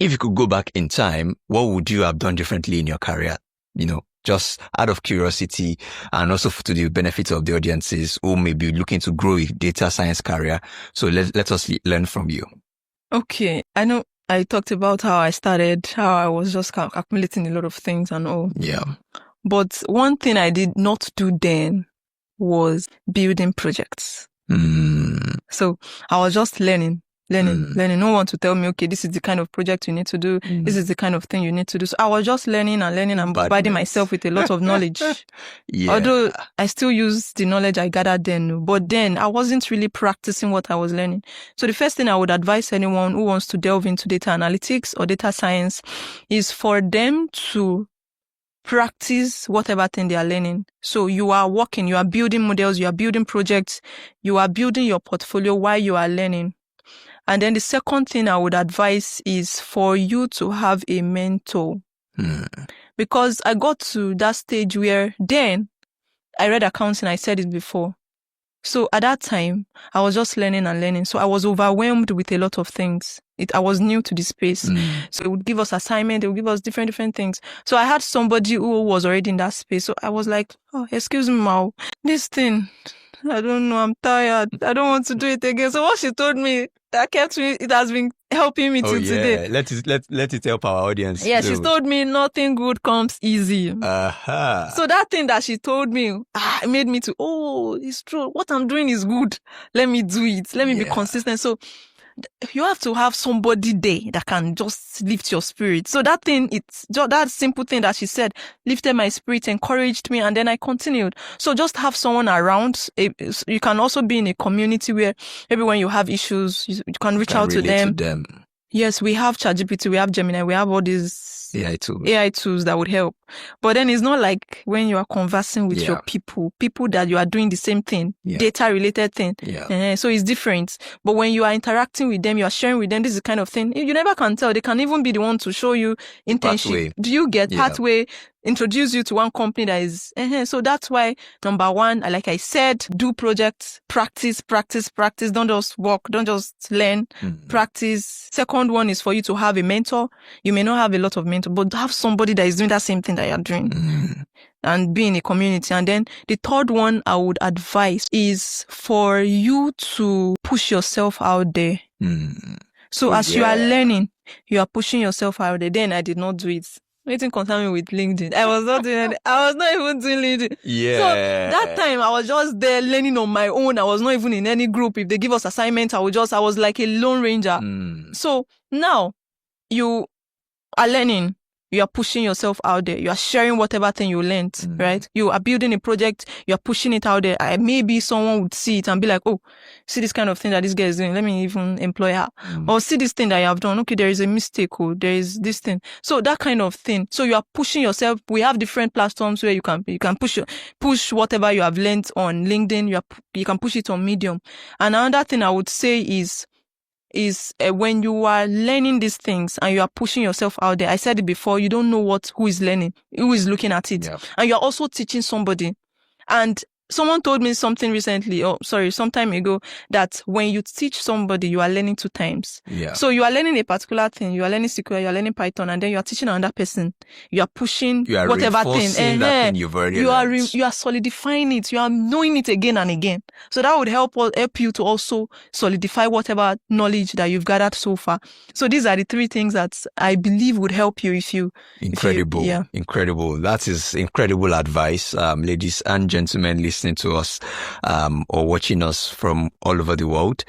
if you could go back in time, what would you have done differently in your career? Just out of curiosity and also to the benefit of the audiences who may be looking to grow a data science career. So let us learn from you. Okay. I know I talked about how I started, how I was just accumulating a lot of things and all. Yeah. But one thing I did not do then was building projects. So I was just learning. No one to tell me, okay, this is the kind of project you need to do. This is the kind of thing you need to do. So I was just learning and providing myself with a lot of knowledge. Yeah. Although I still use the knowledge I gathered then, but then I wasn't really practicing what I was learning. So the first thing I would advise anyone who wants to delve into data analytics or data science is for them to practice whatever thing they are learning. So you are working, you are building models, you are building projects, you are building your portfolio while you are learning. And then the second thing I would advise is for you to have a mentor. Because I got to that stage where then I read accounting, I said it before. So at that time, I was just learning. So I was overwhelmed with a lot of things. I was new to the space. So it would give us assignment, it would give us different things. So I had somebody who was already in that space. So I was like, oh, excuse me, Mao, this thing, I don't know, I'm tired. I don't want to do it again. So what she told me, that kept me, it has been helping me till today. Let it help our audience. Yeah, she told me nothing good comes easy. So that thing that she told me, it made me to, it's true. What I'm doing is good. Let me do it. Let me be consistent. So you have to have somebody there that can just lift your spirit. So that thing, it's just that simple thing that she said, lifted my spirit, encouraged me, and then I continued. So just have someone around. You can also be in a community where maybe when you have issues, you can reach out to them. Yes, we have ChatGPT, we have Gemini, we have all these AI tools that would help. But then it's not like when you are conversing with your people that you are doing the same thing, data related thing. So it's different. But when you are interacting with them, you are sharing with them, this is the kind of thing. You never can tell. They can even be the one to show you internship. Do you get pathway? Introduce you to one company that is, so that's why number one, like I said, do projects, practice. Don't just work, don't just learn, practice. Second one is for you to have a mentor. You may not have a lot of mentors, but have somebody that is doing that same thing that you're doing and be in a community. And then the third one I would advise is for you to push yourself out there. So as you are learning, you are pushing yourself out there. Then I did not do it. Nothing concerned me with LinkedIn. I was not doing it. I was not even doing LinkedIn. So that time I was just there learning on my own. I was not even in any group. If they give us assignments, I was like a lone ranger. So now you are learning. You are pushing yourself out there. You are sharing whatever thing you learned, right? You are building a project. You are pushing it out there. Maybe someone would see it and be like, oh, see this kind of thing that this guy is doing. Let me even employ her. Or see this thing that you have done. Okay, there is a mistake. Or there is this thing. So that kind of thing. So you are pushing yourself. We have different platforms where you can push whatever you have learned on LinkedIn. You can push it on Medium. And another thing I would say is when you are learning these things and you are pushing yourself out there, I said it before, you don't know who is learning, who is looking at it. And you're also teaching somebody. And someone told me something recently, some time ago, that when you teach somebody, you are learning 2 times. So you are learning a particular thing, you are learning SQL, you are learning Python, and then you are teaching another person. You are pushing whatever thing. That thing you've already learned. You are solidifying it. You are knowing it again and again. So that would help you to also solidify whatever knowledge that you've gathered so far. So these are the 3 things that I believe would help you Incredible. That is incredible advice, ladies and gentlemen listening to us or watching us from all over the world.